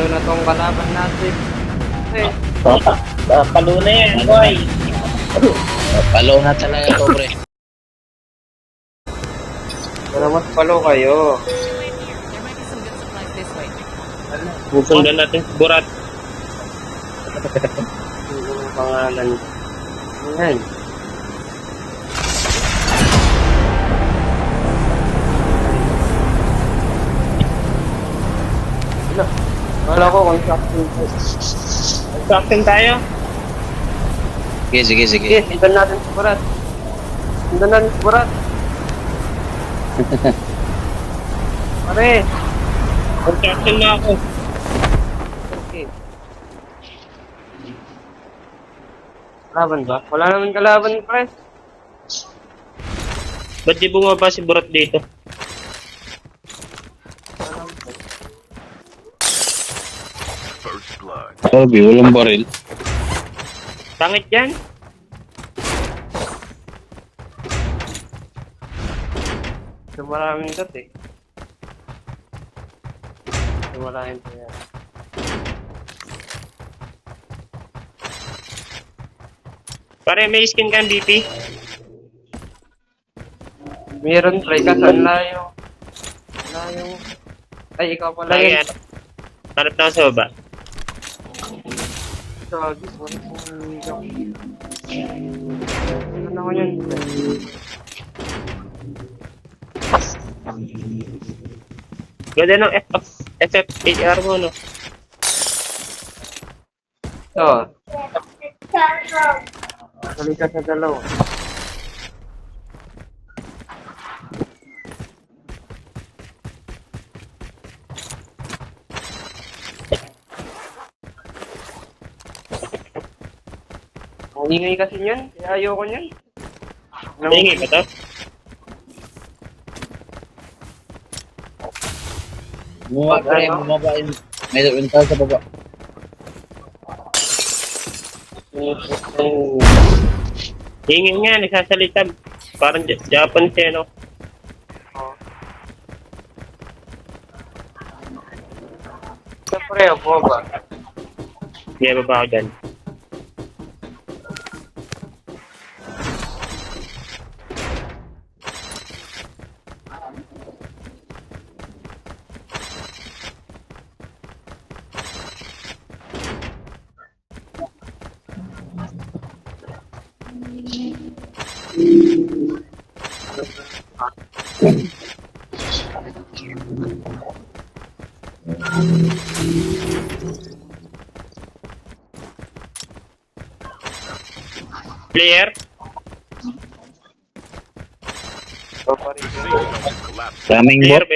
na tong kalaban natin. Eh, Palo na yan, boy. Palo na talaga to, pre. para mas palo kayo. There might be some good supplies this way. Susundan natin si Burat. Ano ang pangalan? Ayan. Ano? Wala ko construction. Construction tayo. Sige, sige, sige. Sige, sundan natin si Burat. Sundan natin si Burat. Pare! Construction na ako. Okay. Kalaban ba? Wala naman kalaban, pre. Ba't di bumaba si Burat dito? Sabi, walang baril. Pangit yan. So, maraming dot eh. So, maraming pa yan. Pare, may skin ka BP. Meron, pre, kasan layo. Layo. Ay, ikaw pala Lagi yun. yan. Hanap na ako sa baba. Gagi, wala kong ikaw. Ano ko yun? Ganda ng FF8R mo, no? Ito. Tuloy ka sa dalawa. Ang ingay kasi niyan, kaya ayoko niyan. Nahingi ba to? Bumaba, pre. Bumaba. May tao sa baba. Hingi nga, nagsasalita. Parang Japanese, eh, no? Siyempre, ako ba? Hindi, baba ako dyan. Player? Daming Player bot. ba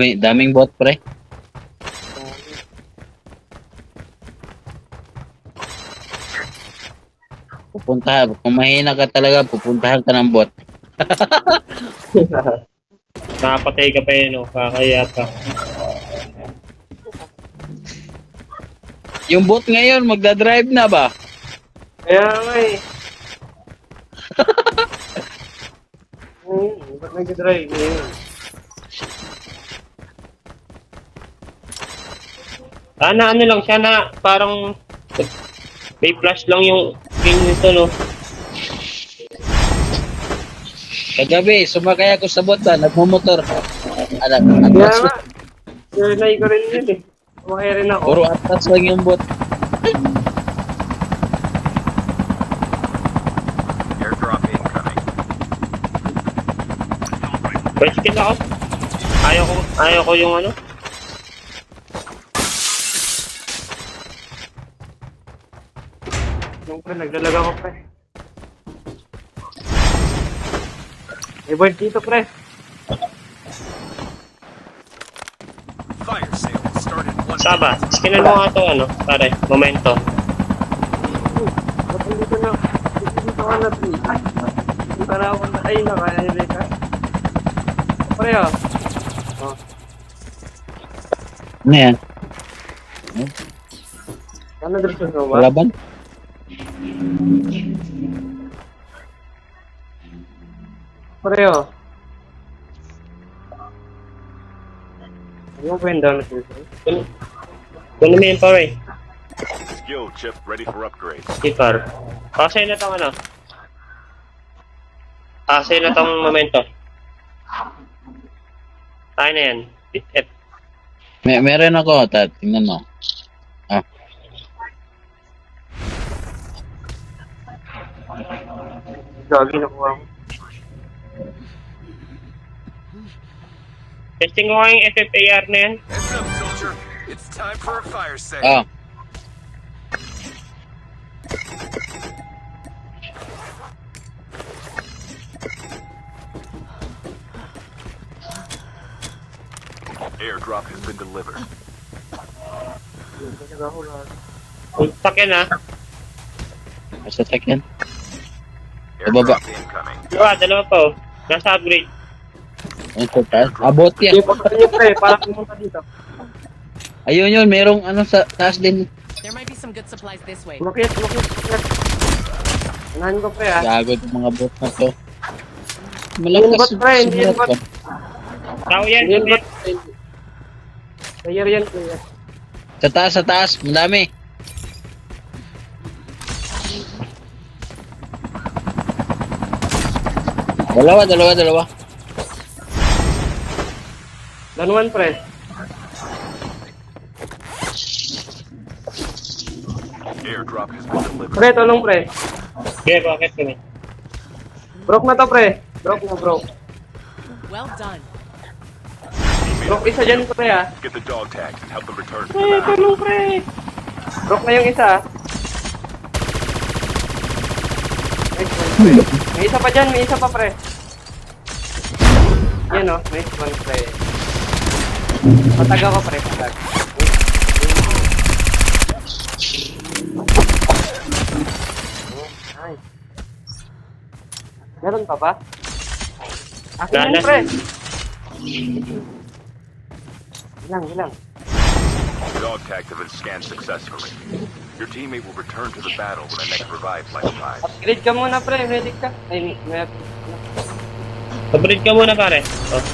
yan? Daming bot, pre. Kung mahina ka talaga, pupuntahan ka ng bot. Nakapatay ka pa yun, no? Kakaya ka. Yung bot ngayon, magdadrive na ba? Kaya nga eh. Ba't nag-drive eh? Ano lang siya na parang may flash lang yung screen nito, no? Kagabi, sumakay ako sa bot ba? Nagmumotor. Kaya nga. Sinay ko rin yun eh. Sumakay rin ako. Puro atas lang yung bot. First kill ako. Ayaw ko yung ano. Yung pre, naglalag ako pre. May bird dito pre. Saba, skinan mo nga to, ano, pare, momento. Ba't dito na? Dito ka na pre. Dito na ako na. Ay, nakahili ka. Pre oh. Oh. Ano yan? Ano direction mo ba? Kalaban? Pre oh. Yung pa yung donut dito. Kunin mo yung power eh. Skill chip ready for upgrade. Kipar. Kasay na tong ano. Kasay na tong momento. Tayo na yan. F. Meron ako, Tat. Tingnan mo. Gagi nakuha ko. Testing ko nga yung FFAR na yan. Heads up, soldier. It's time for a fire sale. Ah. Airdrop has been delivered. Ultak yan ha. Sa second. Baba. Airdrop incoming. Dalawa pa oh. Nasa upgrade. Ano sa taas? Abot yan. Hindi, pagkakas niyo pre, para pumunta dito. Ayun yun, merong ano sa taas din. There might be some good supplies this way. Umakyat. Unahan ko pre ha. Gago itong mga bot na to. Hindi yun bot pre, hindi yun bot. Tao yan. Hindi yun bot. Player yan, player. Sa taas. Madami. Dalawa. Danuan pre. Airdrop has been delivered. Pre, tulong pre. Okay, bakit kami? Broke na to pre. Broke. Well done. Broke isa dyan pre ha. Get the dog tags and help them return to the Pre, battle. tulong pre. Broke na yung isa ha. Nice one pre. May isa pa dyan, may isa pa pre. Yan o, nice one pre. Patag ako pre, patag. Nice. Meron pa ba? Akin Wala yan na. pre. Hilang. Dog tags have been scanned successfully. Your teammate will return to the battle when the next revive flight arrives. Upgrade ka muna pre, medic ka. Ay, may Upgrade ka muna pare. Oh.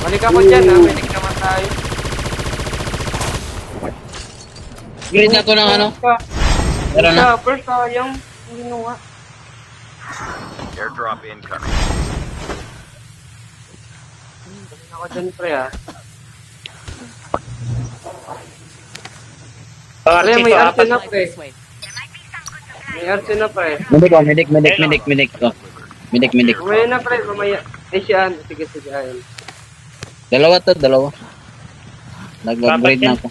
balik ako dyan ha, medic naman tayo. Grade na to ng ano. Meron na. First yung ginawa. Airdrop incoming. Balik ako dyan pre ha. Pare, May ito, arts apat. na Supplies pre. this way. May arts na pre. Medic. Oh. Medic. Mamaya na pre, mamaya. Eh siya, sige ayun. Dalawa. Nag-upgrade na ako.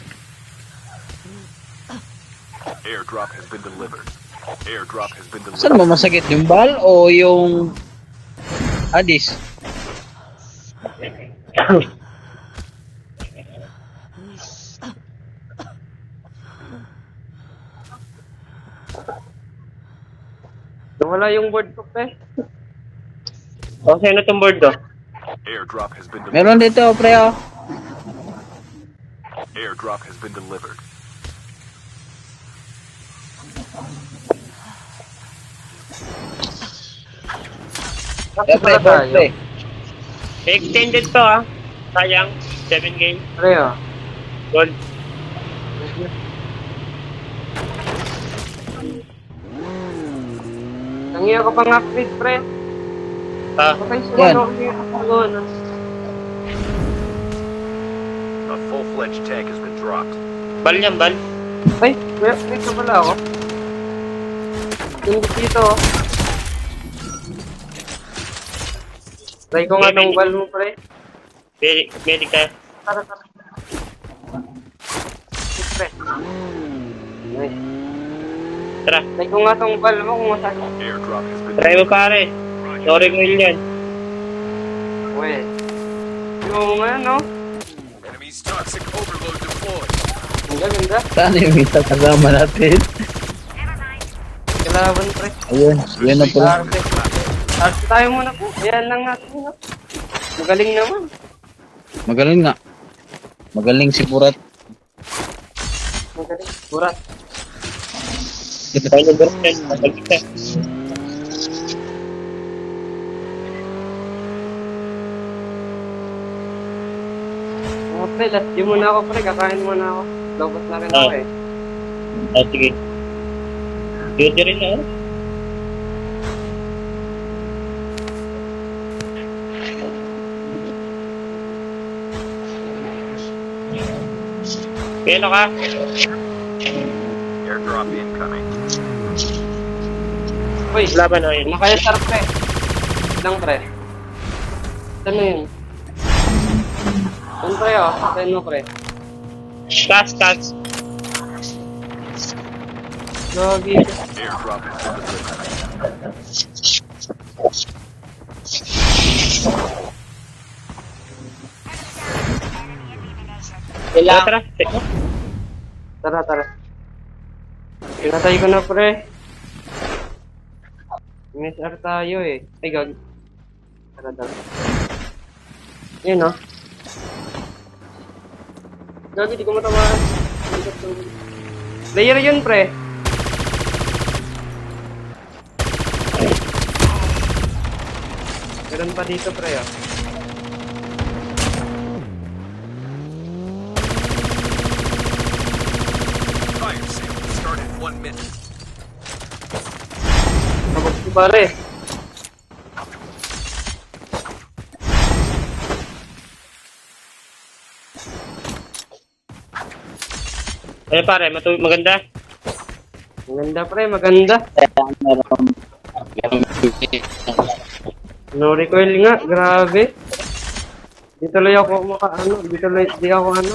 Airdrop has been delivered. Airdrop has been Saan delivered. ba masakit? Yung bal o yung Adis? Nawala yung board ko pre. Oh, sa'yo na itong board oh. Airdrop has been delivered. Meron dito, pre, oh. Airdrop has been delivered. Eh, pre, board, pre. Extended to ah. Sayang. 7 game. Pre oh. Gold. Nangiya ko pang upgrade pre. Ah, Patay Yan. sumano ako na. A full-fledged tank has been dropped. bal yan, bal. Ay, may upgrade na pala ako. Yung dito oh. Try ko nga tong ball mo pre. Medic ka. Tara. Pre. Nice. Tara. Try ko nga tong ball mo kung masakit. Airdrop has been Try mo pare. Sorry ko yan. Uwe. Yung ano, Enemy's toxic overload deployed. ganda. Saan yung isa kasama natin? Kalaban pre. Ayun, yun na pala. Arte. Arte tayo muna po. Ayan lang natin. No? Magaling naman. Magaling nga. Magaling si Purat. Magaling. Burat. Tayo na girlfriend. Matagit ka. Pre, last game muna ako, pre. Kakain muna ako. Lobot na rin ako eh. Sige. Duty rin na ako. Kailan ka? Airdrop incoming. Uy, Laban na yun. nakaya sar, pre. Lang, pre. Ano yun? Ano, pre, oh? Ano, pre? Cats. Lagi. Airdrop is delivered. Tara. Tara. Pinatay ko na, pre. MSR tayo eh. Ay, gag. Tara. Yun, oh. Gagi, di ko matamaan. Player yun, pre. Meron pa dito, pre, oh. Fire sale will start in 1 minute. Tapos si pare. Ano pare, maganda? Maganda, pre, maganda. No recoil nga, grabe. Di tuloy ako di ako ano.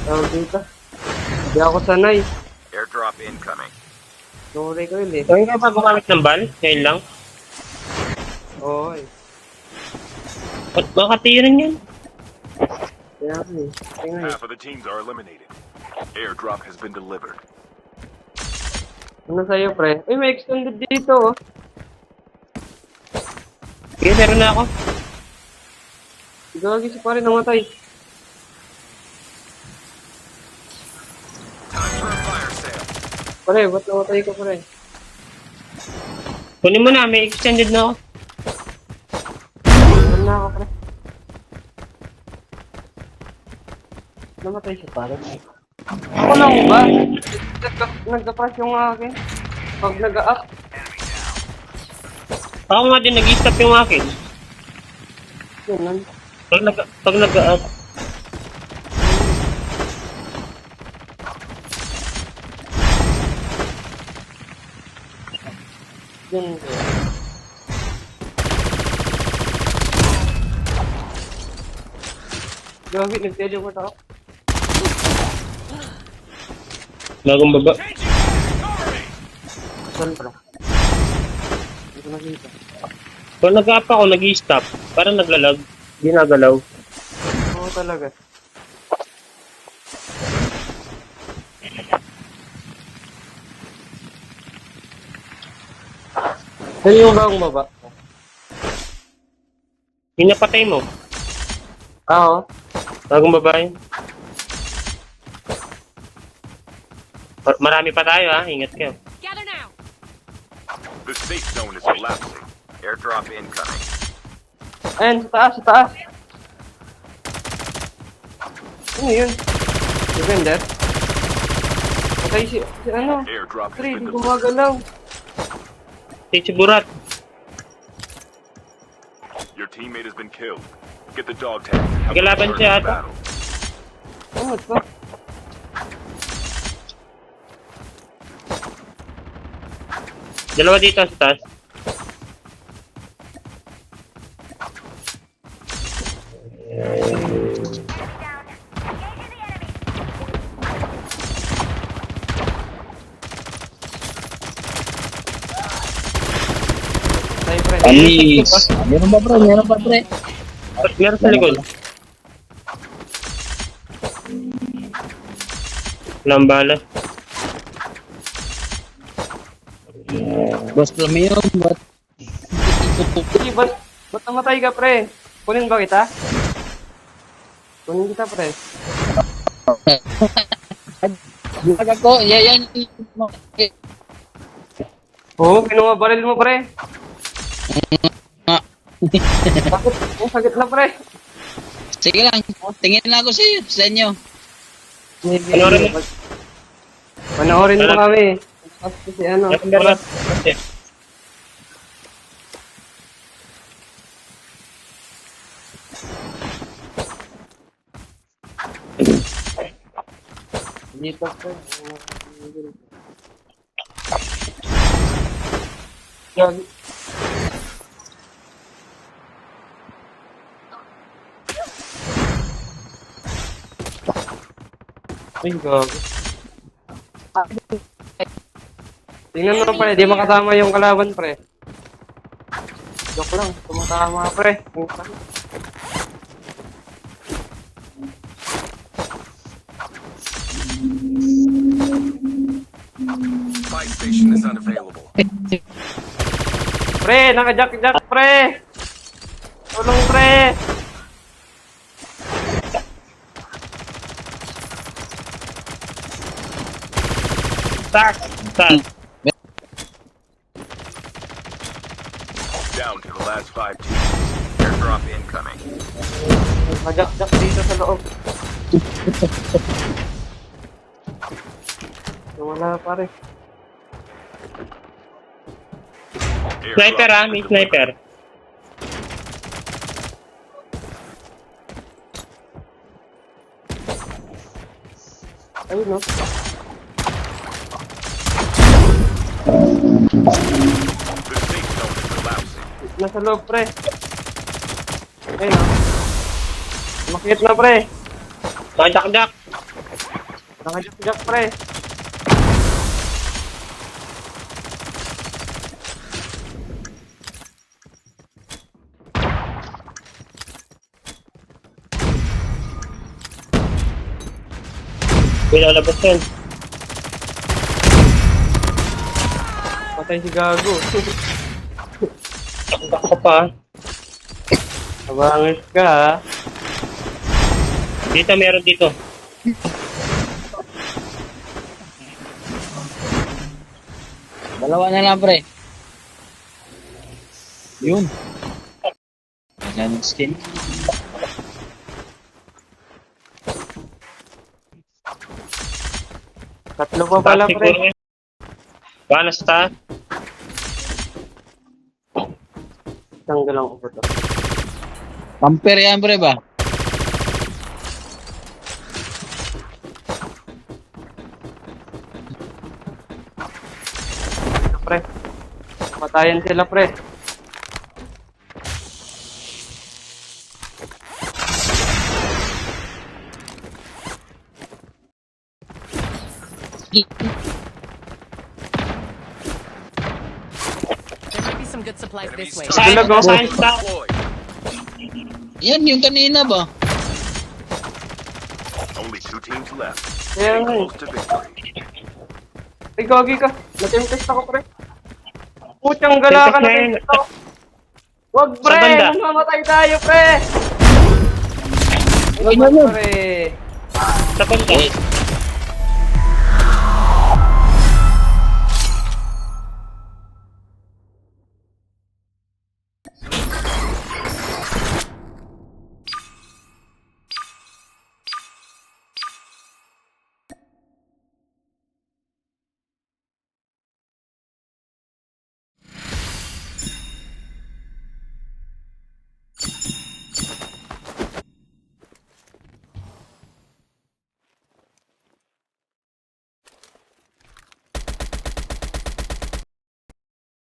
Tawag dito. Di ako sanay. Airdrop incoming. No recoil eh. Kaya ka ba gumamit ng bal? Ngayon lang? Oo eh. Ba't makatirin yan? Kaya ako eh. Kaya nga eh. Half of the teams are eliminated. Airdrop has been delivered. Ano sa'yo, pre? Uy, may extended dito oh. Sige, meron na ako. Gagi si pare namatay. Time for a fire sale. Pare, ba't namatay ko, pre? Kunin mo na, may extended na ako. Ano na ako, pre? Namatay siya, pare. Ako lang ba? Nagka-crash yung akin. Pag nag-up. Ako nga din, nag-stop yung akin. Yun, Pag nag-up. yun. Gagi, nag-teleport ako. Bagong baba. Saan, pre? Hindi ko nakita. Pag nag-up ako, nag-stop. Parang naglalag. Ginagalaw. Oo talaga. Saan yung bagong baba? Hinapatay mo. Oo. Bagong baba yun. Marami pa tayo ha, ingat kayo. Gather now. The safe zone is collapsing. Airdrop incoming. Ayun, sa taas. Ano yun? Defender? Patay si ano? Airdrop has Pre, been di delivered. gumagalaw. Si Burat. Your teammate has been killed. Get the dog tag. Help Naglaban return siya to the ata. battle. Ano ito? Dalawa dito sa taas. Tayo, pre. Anis. Meron pa pre. Meron sa likod. Walang bala. Boss Premium, what? Sige, ba't namatay ka, pre? Kunin ba kita? Kunin kita, pre. Bulag ako, yan. Oo, kinuha baril mo, pre. Bakit? Ang sakit na, pre. Sige lang, tingin na ako sa inyo. Panoorin mo. Panoorin mo kami. Kasi ano. Number 1. Dito po. Gagi. Ay, gago. Tingnan mo pre, di makatama yung kalaban pre. Joke lang, tumatama pre. Buy station is unavailable. Pre, naka-jack-jack pre! Tulong pre! Stack. Down to the last 5 teams. Airdrop incoming. Naka-jack-jack dito sa loob. Wala pare. Sniper may sniper. Ayun no. The safe zone is collapsing. Nasa loob pre. Ayun no. Makit na pre. Naka-jack-jack. Naka-jack-jack pre. Pinalabas yun. Patay si Gago. Ako pa. Abangis ka ha. Dito, meron dito. Dalawa na lang, pre. Yun. Yan skin. Tatlo pa pala Taas pre. siguro yan. Baka nasa taas. Tanggal lang ko to. Camper yan, pre ba? Pre. Patayin sila pre. There might be some good supplies this way. Saan? Bilog, oh. Saan? Saan? Deployed. Yan, yung kanina ba? Only 2 teams left. Kaya Getting nga eh. close to victory. Ay, gagi ka. Natempest ako, pre. Putyang gala ka, Tempest na yun. natempest ako. Wag, Sa pre! banda. Mamamatay tayo, pre! Ay, Wag, naman. pre. Sa banda. Wait.